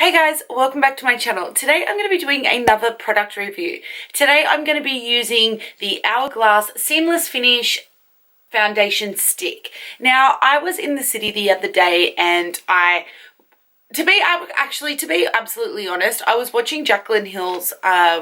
Hey guys, welcome back to my channel. Today I'm going to be doing another product review. Today I'm going to be using the Hourglass Seamless Finish Foundation Stick. Now, I was in the city the other day and to be absolutely honest, I was watching Jaclyn Hill's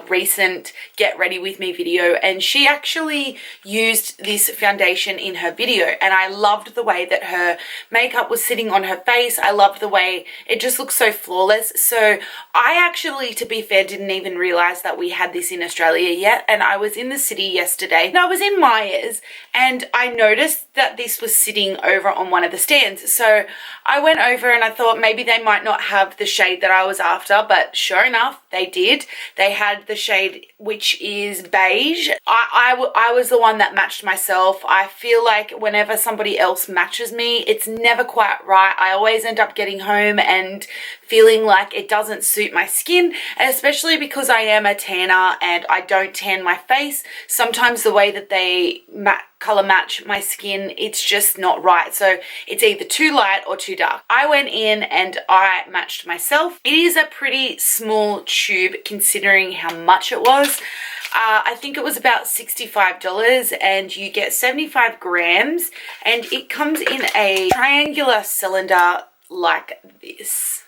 recent Get Ready With Me video, and she actually used this foundation in her video, and I loved the way that her makeup was sitting on her face. I loved the way it just looked so flawless. So I actually, to be fair, didn't even realize that we had this in Australia yet, and I was in the city yesterday and I was in Myers and I noticed that this was sitting over on one of the stands. So I went over and I thought maybe they might not have the shade that I was after, but sure enough, they did. They had the shade which is beige. I was the one that matched myself. I feel like whenever somebody else matches me, it's never quite right. I always end up getting home and feeling like it doesn't suit my skin, and especially because I am a tanner and I don't tan my face. Sometimes the way that they color match my skin, it's just not right. So it's either too light or too dark. I went in and I matched myself. It is a pretty small tube considering how much it was. I think it was about $65 and you get 75 grams, and it comes in a triangular cylinder like this.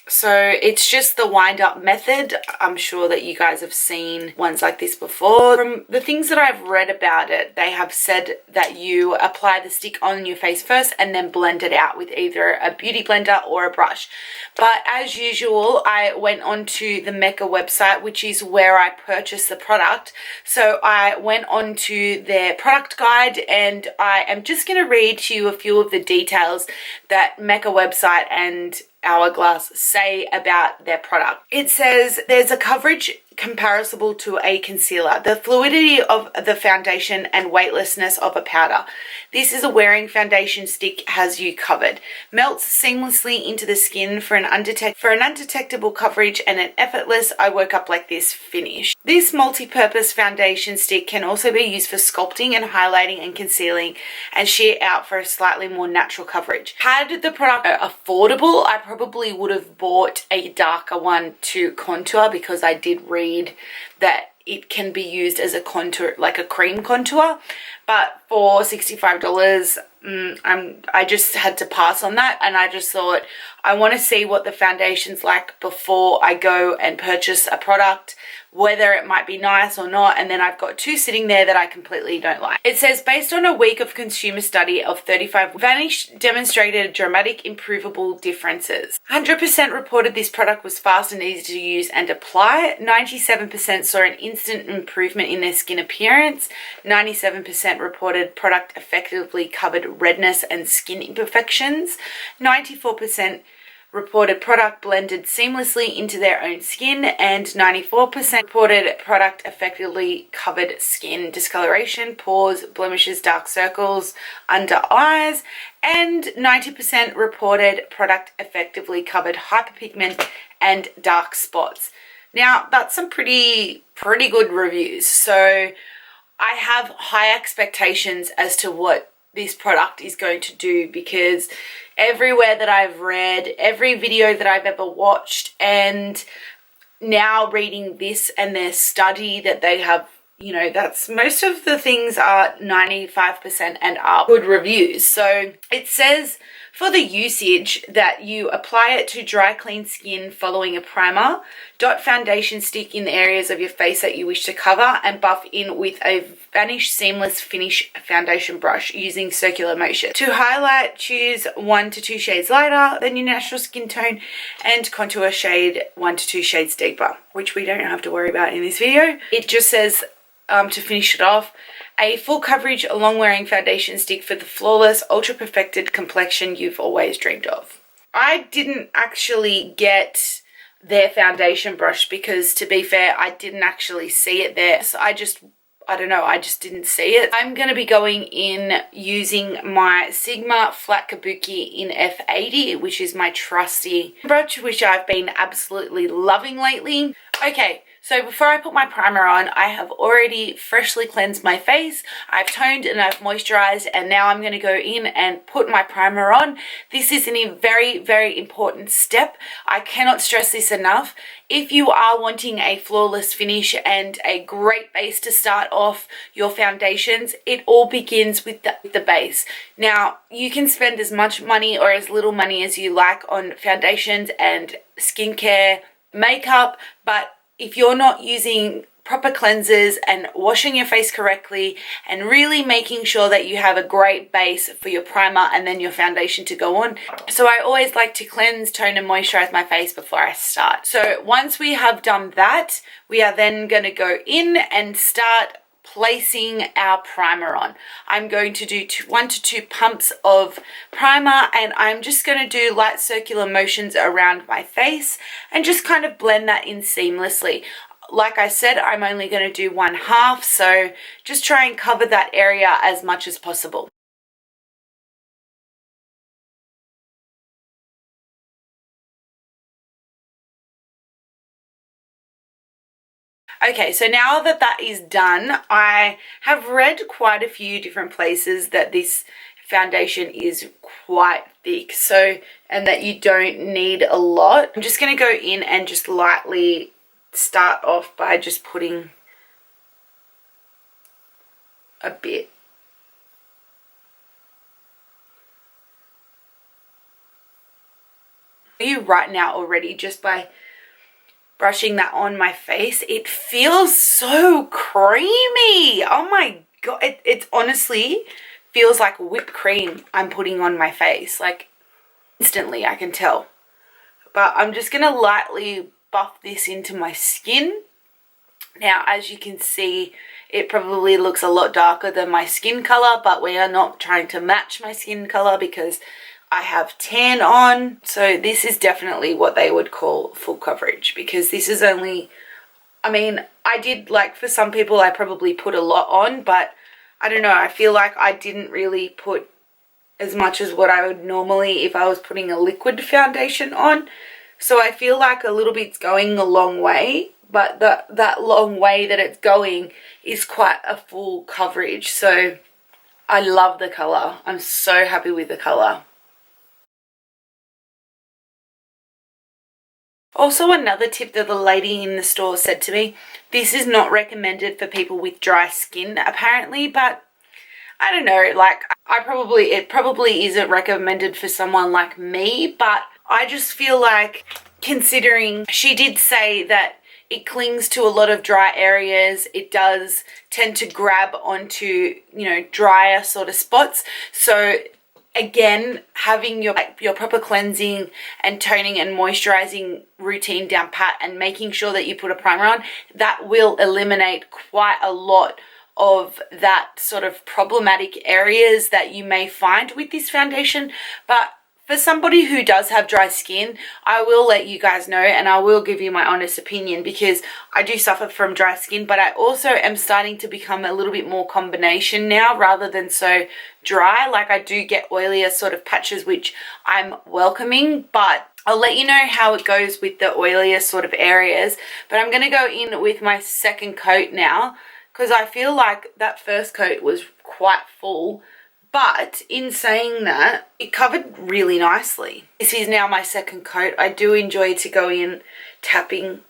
So it's just the wind up method. I'm sure that you guys have seen ones like this before. From the things that I've read about it, they have said that you apply the stick on your face first and then blend it out with either a beauty blender or a brush. But as usual, I went onto the Mecca website, which is where I purchased the product. So I went onto their product guide, and I am just going to read to you a few of the details that Mecca website and Hourglass say about their product. It says there's a coverage comparable to a concealer, the fluidity of the foundation and weightlessness of a powder. This is a wearing foundation stick has you covered. Melts seamlessly into the skin for an undetectable coverage and an effortless I woke up like this finish. This multi-purpose foundation stick can also be used for sculpting and highlighting and concealing, and sheer out for a slightly more natural coverage. Had the product affordable, I probably would have bought a darker one to contour, because I did read that it can be used as a contour, like a cream contour. But for $65, I just had to pass on that, and I just thought I want to see what the foundation's like before I go and purchase a product, whether it might be nice or not. And then I've got two sitting there that I completely don't like. It says, based on a week of consumer study of 35, Vanish demonstrated dramatic improvable differences. 100% reported this product was fast and easy to use and apply. 97% saw an instant improvement in their skin appearance. 97% reported product effectively covered redness and skin imperfections. 94% reported product blended seamlessly into their own skin, and 94% reported product effectively covered skin discoloration, pores, blemishes, dark circles under eyes, and 90% reported product effectively covered hyperpigment and dark spots. Now, that's some pretty good reviews. So I have high expectations as to what this product is going to do, because everywhere that I've read, every video that I've ever watched, and now reading this and their study that they have, you know, that's most of the things are 95% and up good reviews. So it says for the usage that you apply it to dry, clean skin following a primer, dot foundation stick in the areas of your face that you wish to cover, and buff in with a Vanish Seamless Finish foundation brush using circular motion. To highlight, choose 1 to 2 shades lighter than your natural skin tone, and contour shade 1 to 2 shades deeper, which we don't have to worry about in this video. It just says, to finish it off, a full coverage long wearing foundation stick for the flawless ultra perfected complexion you've always dreamed of. I didn't actually get their foundation brush because, to be fair, I didn't actually see it there. So I don't know, I just didn't see it. I'm going to be going in using my Sigma Flat Kabuki in F80, which is my trusty brush, which I've been absolutely loving lately. Okay, So before I put my primer on, I have already freshly cleansed my face. I've toned and I've moisturized, and now I'm going to go in and put my primer on. This is a very, very important step. I cannot stress this enough. If you are wanting a flawless finish and a great base to start off your foundations, it all begins with the base. Now, you can spend as much money or as little money as you like on foundations and skincare, makeup, but if you're not using proper cleansers and washing your face correctly and really making sure that you have a great base for your primer and then your foundation to go on. So I always like to cleanse, tone and moisturize my face before I start. So once we have done that, we are then going to go in and start placing our primer on. I'm going to do 1 to 2 pumps of primer, and I'm just going to do light circular motions around my face and just kind of blend that in seamlessly. Like I said, I'm only going to do 1/2, so just try and cover that area as much as possible. Okay, so now that that is done, I have read quite a few different places that this foundation is quite thick, so, and that you don't need a lot. I'm just going to go in and just lightly start off by just putting a bit. You right now already just by brushing that on my face. It feels so creamy. Oh my god, it honestly feels like whipped cream I'm putting on my face, like instantly. I can tell. But I'm just gonna lightly buff this into my skin. Now, as you can see, it probably looks a lot darker than my skin color, but we are not trying to match my skin color because I have tan on. So this is definitely what they would call full coverage, because this is only, I mean, I did, like, for some people I probably put a lot on, but I don't know, I feel like I didn't really put as much as what I would normally if I was putting a liquid foundation on. So I feel like a little bit's going a long way, but that long way that it's going is quite a full coverage. So I love the color. I'm so happy with the color. Also, another tip that the lady in the store said to me, this is not recommended for people with dry skin apparently, but I don't know, like it probably isn't recommended for someone like me, but I just feel like, considering she did say that it clings to a lot of dry areas, it does tend to grab onto, you know, drier sort of spots. So again, having your proper cleansing and toning and moisturizing routine down pat and making sure that you put a primer on, that will eliminate quite a lot of that sort of problematic areas that you may find with this foundation. But for somebody who does have dry skin, I will let you guys know and I will give you my honest opinion, because I do suffer from dry skin, but I also am starting to become a little bit more combination now rather than so dry. Like, I do get oilier sort of patches, which I'm welcoming, but I'll let you know how it goes with the oilier sort of areas. But I'm going to go in with my second coat now, because I feel like that first coat was quite full. But in saying that, it covered really nicely. This is now my second coat. I do enjoy to go in tapping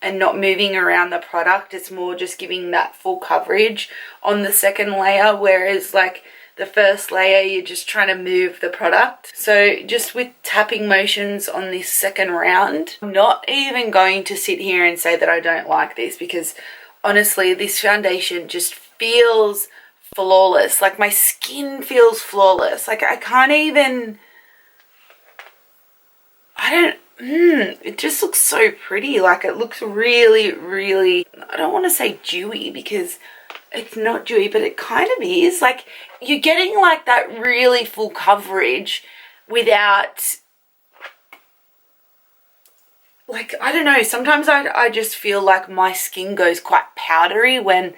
and not moving around the product. It's more just giving that full coverage on the second layer, whereas like the first layer, you're just trying to move the product. So just with tapping motions on this second round, I'm not even going to sit here and say that I don't like this, because honestly, this foundation just feels flawless. Like, my skin feels flawless. Like, I can't even, it just looks so pretty. Like, it looks really, really, I don't want to say dewy because it's not dewy, but it kind of is. Like, you're getting like that really full coverage without, like, I don't know, sometimes I just feel like my skin goes quite powdery when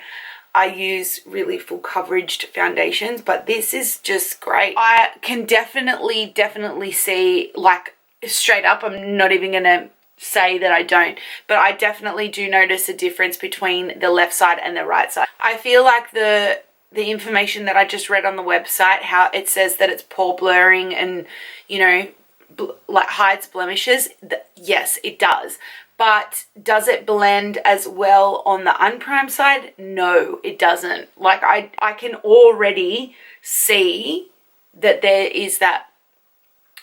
I use really full coverage foundations, but this is just great. I can definitely see, like, straight up, I'm not even gonna say that I don't, but I definitely do notice a difference between the left side and the right side. I feel like the information that I just read on the website, how it says that it's pore blurring and, you know, like hides blemishes, yes, it does. But does it blend as well on the unprimed side? No, it doesn't. Like I can already see that there is that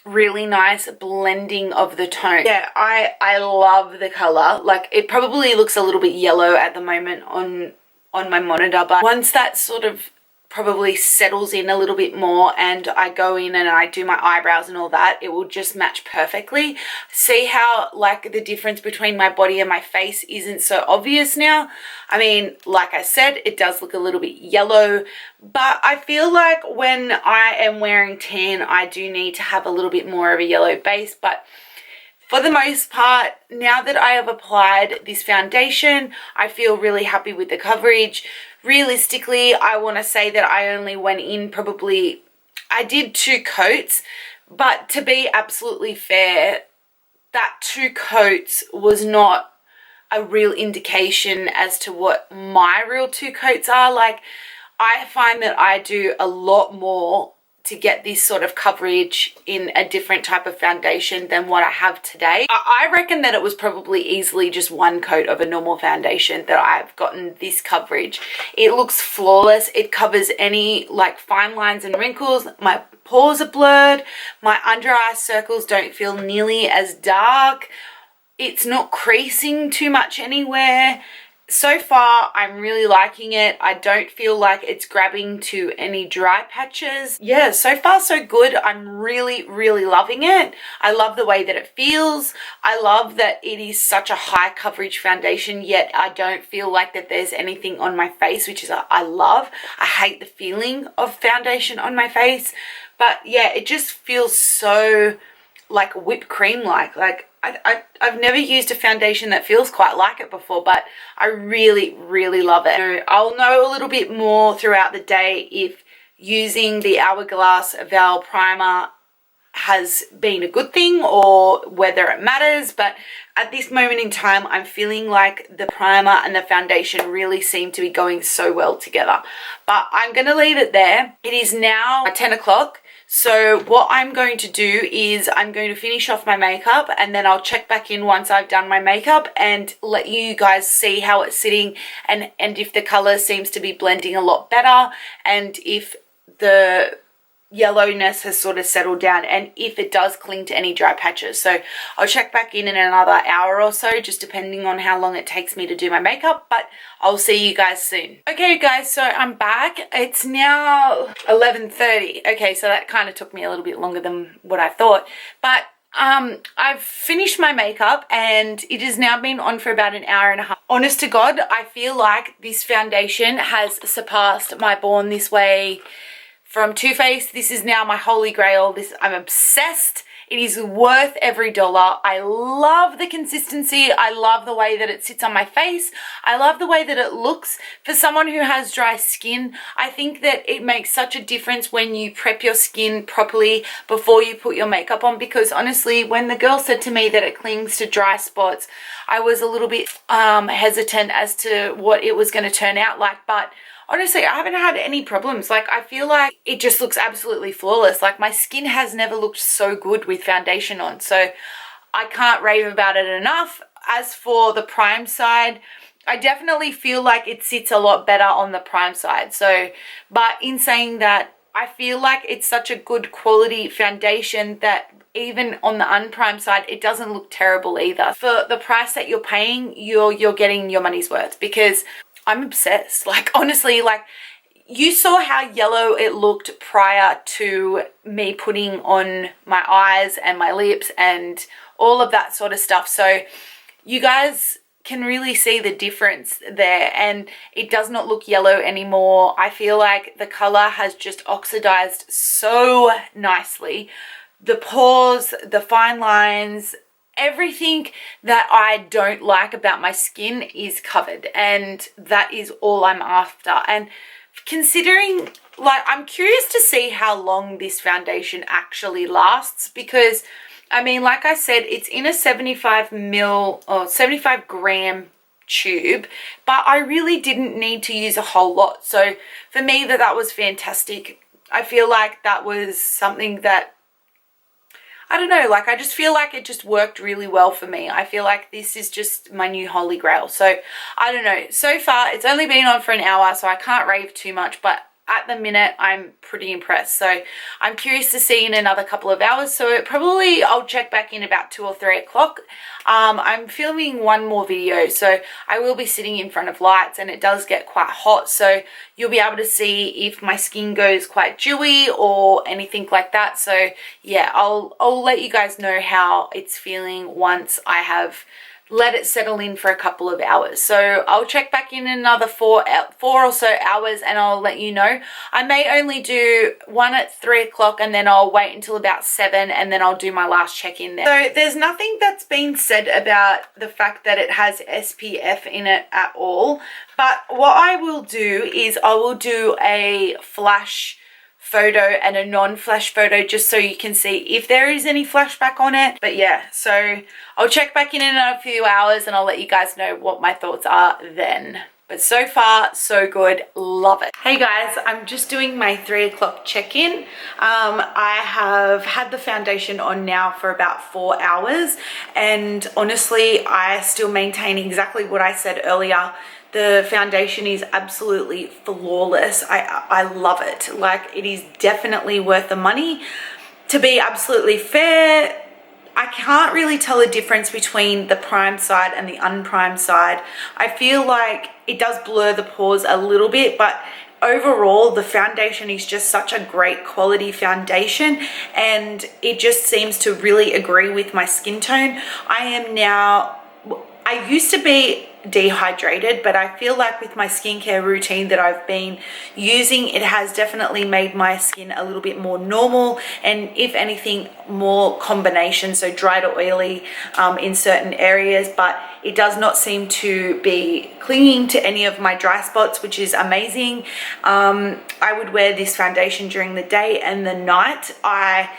really nice blending of the tone. Yeah, I love the color. Like, it probably looks a little bit yellow at the moment on my monitor, but once that sort of probably settles in a little bit more and I go in and I do my eyebrows and all that, it will just match perfectly. See how like the difference between my body and my face isn't so obvious now? I mean, like I said, it does look a little bit yellow, but I feel like when I am wearing tan, I do need to have a little bit more of a yellow base. But for the most part, now that I have applied this foundation, I feel really happy with the coverage. Realistically, I want to say that I only went in I did 2 coats, but to be absolutely fair, that 2 coats was not a real indication as to what my real 2 coats are. Like, I find that I do a lot more to get this sort of coverage in a different type of foundation than what I have today. I reckon that it was probably easily just 1 coat of a normal foundation that I've gotten this coverage. It looks flawless. It covers any like fine lines and wrinkles. My pores are blurred. My under eye circles don't feel nearly as dark. It's not creasing too much anywhere. So far, I'm really liking it. I don't feel like it's grabbing to any dry patches. Yeah, so far so good. I'm really, really loving it. I love the way that it feels. I love that it is such a high coverage foundation, yet I don't feel like that there's anything on my face, which is I love. I hate the feeling of foundation on my face. But yeah, it just feels so like whipped cream like I've never used a foundation that feels quite like it before, but I really, really love it. So I'll know a little bit more throughout the day if using the Hourglass Val Primer has been a good thing or whether it matters, but at this moment in time, I'm feeling like the primer and the foundation really seem to be going so well together. But I'm going to leave it there. It is now 10 o'clock. So what I'm going to do is I'm going to finish off my makeup and then I'll check back in once I've done my makeup and let you guys see how it's sitting and if the color seems to be blending a lot better and if the yellowness has sort of settled down and if it does cling to any dry patches. So I'll check back in another hour or so, just depending on how long it takes me to do my makeup, but I'll see you guys soon. Okay guys, so I'm back. It's now 11:30. Okay, so that kind of took me a little bit longer than what I thought, but I've finished my makeup and it has now been on for about an hour and a half. Honest to God, I feel like this foundation has surpassed my Born This Way from Too Faced. This is now my holy grail. I'm obsessed. It is worth every dollar. I love the consistency. I love the way that it sits on my face. I love the way that it looks. For someone who has dry skin, I think that it makes such a difference when you prep your skin properly before you put your makeup on, because honestly, when the girl said to me that it clings to dry spots, I was a little bit hesitant as to what it was going to turn out like, but honestly, I haven't had any problems. Like, I feel like it just looks absolutely flawless. Like, my skin has never looked so good with foundation on. So I can't rave about it enough. As for the prime side, I definitely feel like it sits a lot better on the prime side. So, but in saying that, I feel like it's such a good quality foundation that even on the unprimed side, it doesn't look terrible either. For the price that you're paying, you're getting your money's worth, because I'm obsessed. Like, honestly, like, you saw how yellow it looked prior to me putting on my eyes and my lips and all of that sort of stuff. So you guys can really see the difference there, and it does not look yellow anymore. I feel like the color has just oxidized so nicely. The pores, the fine lines, everything that I don't like about my skin is covered, and that is all I'm after. And considering, like, I'm curious to see how long this foundation actually lasts, because I mean, like I said, it's in a 75 gram tube, but I really didn't need to use a whole lot. So for me, that was fantastic. I feel like that was something that, I don't know, like I just feel like it just worked really well for me. I feel like this is just my new holy grail. So I don't know, so far it's only been on for an hour, so I can't rave too much, but at the minute I'm pretty impressed. So I'm curious to see in another couple of hours. So probably I'll check back in about 2 or 3 o'clock. I'm filming one more video, so I will be sitting in front of lights, and it does get quite hot, so you'll be able to see if my skin goes quite dewy or anything like that. So yeah, I'll let you guys know how it's feeling once I have let it settle in for a couple of hours. So I'll check back in another 4 or so hours, and I'll let you know. I may only do one at 3 o'clock, and then I'll wait until about 7, and then I'll do my last check-in there. So there's nothing that's been said about the fact that it has SPF in it at all. But what I will do is I will do a flash photo and a non-flash photo, just so you can see if there is any flashback on it. But yeah, so I'll check back in a few hours, and I'll let you guys know what my thoughts are then. But so far, so good. Love it. Hey guys, I'm just doing my 3 o'clock check-in. I have had the foundation on now for about 4 hours, and honestly, I still maintain exactly what I said earlier. The foundation is absolutely flawless. I love it. Like, it is definitely worth the money. To be absolutely fair, I can't really tell a difference between the prime side and the unprimed side. I feel like it does blur the pores a little bit, but overall the foundation is just such a great quality foundation, and it just seems to really agree with my skin tone. I used to be dehydrated, but I feel like with my skincare routine that I've been using, it has definitely made my skin a little bit more normal, and if anything, more combination, so dry to oily in certain areas, but it does not seem to be clinging to any of my dry spots, which is amazing. I would wear this foundation during the day and the night. I'm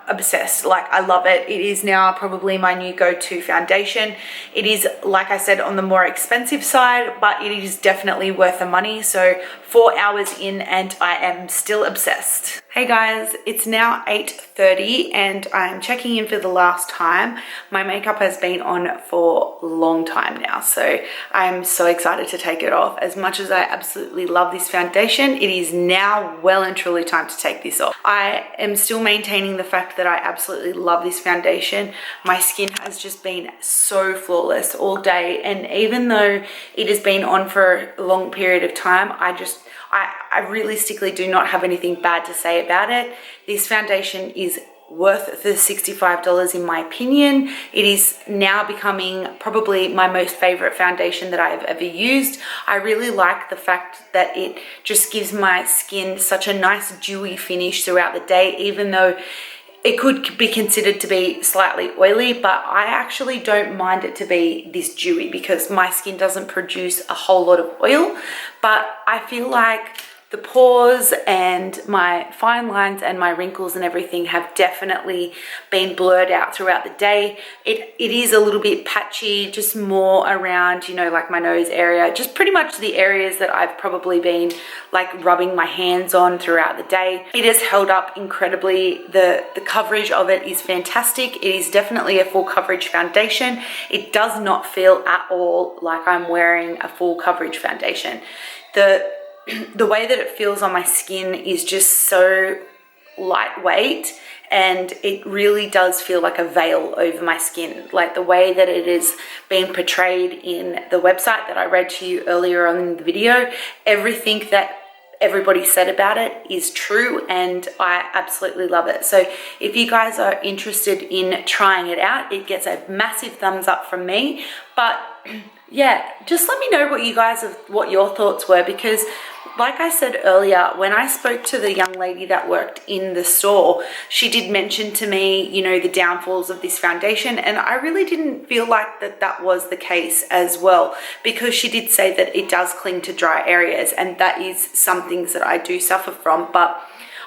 obsessed. Like, I love it. It is now probably my new go-to foundation. It is, like I said, on the more expensive side, but it is definitely worth the money. So 4 hours in, and I am still obsessed. Hey guys, it's now 8:30, and I'm checking in for the last time. My makeup has been on for a long time now, so I'm so excited to take it off. As much as I absolutely love this foundation, it is now well and truly time to take this off. I am still maintaining the fact that I absolutely love this foundation. My skin has just been so flawless all day, and even though it has been on for a long period of time, I realistically do not have anything bad to say about it. This foundation is worth the $65 in my opinion. It is now becoming probably my most favorite foundation that I have ever used. I really like the fact that it just gives my skin such a nice dewy finish throughout the day, even though it could be considered to be slightly oily, but I actually don't mind it to be this dewy because my skin doesn't produce a whole lot of oil. But I feel like the pores and my fine lines and my wrinkles and everything have definitely been blurred out throughout the day. It is a little bit patchy, just more around, you know, like my nose area, just pretty much the areas that I've probably been like rubbing my hands on throughout the day. It has held up incredibly. The coverage of it is fantastic. It is definitely a full coverage foundation. It does not feel at all like I'm wearing a full coverage foundation. The way that it feels on my skin is just so lightweight, and it really does feel like a veil over my skin. Like the way that it is being portrayed in the website that I read to you earlier on in the video, everything that everybody said about it is true, and I absolutely love it. So if you guys are interested in trying it out, it gets a massive thumbs up from me. But yeah, just let me know what your thoughts were, because like I said earlier, when I spoke to the young lady that worked in the store, she did mention to me, you know, the downfalls of this foundation, and I really didn't feel like that was the case as well, because she did say that it does cling to dry areas, and that is some things that I do suffer from. But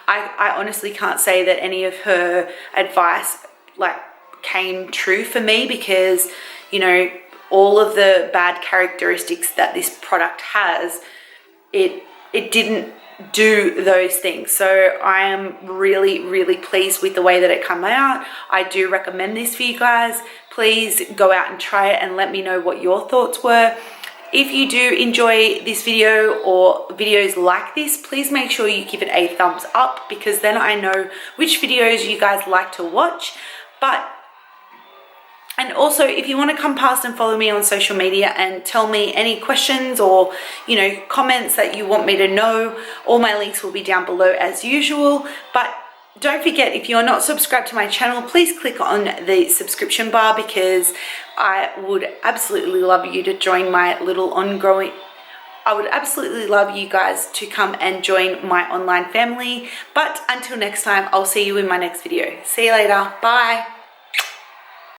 I honestly can't say that any of her advice like came true for me, because, you know, all of the bad characteristics that this product has, it didn't do those things. So I am really pleased with the way that it came out. I do recommend this for you guys. Please go out and try it and let me know what your thoughts were. If you do enjoy this video or videos like this, please make sure you give it a thumbs up, because then I know which videos you guys like to watch. And also, if you want to come past and follow me on social media and tell me any questions or, you know, comments that you want me to know, all my links will be down below as usual. But don't forget, if you're not subscribed to my channel, please click on the subscription bar, because I would absolutely love you to join my little ongoing... I would absolutely love you guys to come and join my online family. But until next time, I'll see you in my next video. See you later. Bye.